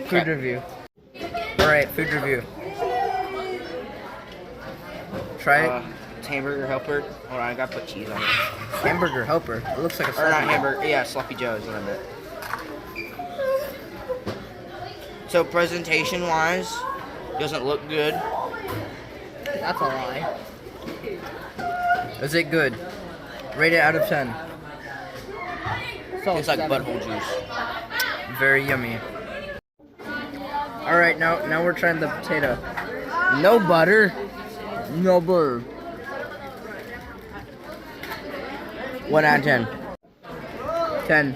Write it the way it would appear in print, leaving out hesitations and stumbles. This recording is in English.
Food review. Alright, food review. Try it. It's hamburger helper. Hold on, I gotta put cheese on it. Hamburger helper. It looks like a Or not sloppy. hamburger, yeah, Sloppy Joe is what I meant. So presentation wise, doesn't look good. That's a lie. Is it good? Rate it out of 10. It's like butthole juice. Very yummy. Alright, now we're trying the potato. No butter. No butter. 1 out of 10. 10.